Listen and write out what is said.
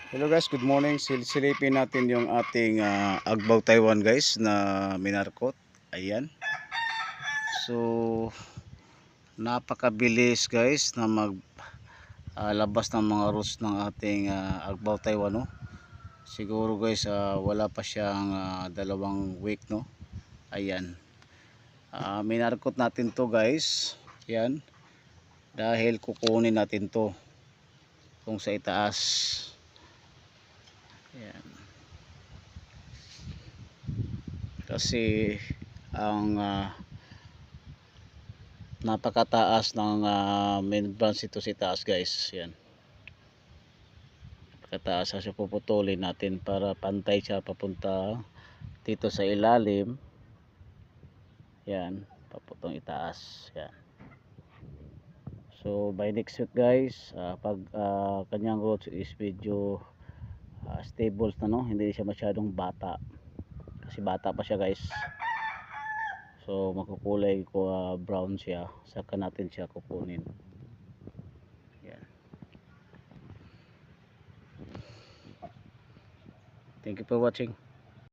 Hello guys, good morning. Silipin natin yung ating Agbaw Taiwan guys na minarkot. Ayan. So napakabilis guys na labas ng mga roots ng ating Agbaw Taiwan, no. Siguro guys wala pa siyang 2 week, no. Ayan. Minarkot natin to guys. Yan. Dahil kukunin natin to kung sa itaas. Ayan. Kasi ang napakataas ng main branch ito sa taas guys. Yan. Napakataas kasi puputulin natin para pantay siya papunta dito sa ilalim. Yan. Paputong itaas. Yan. So by next week guys, pag kanyang roots is medyo stable na, no, hindi siya masyadong bata kasi bata pa siya guys. So makukulay ko brown siya, saka natin siya kukunin. Yan. Thank you for watching.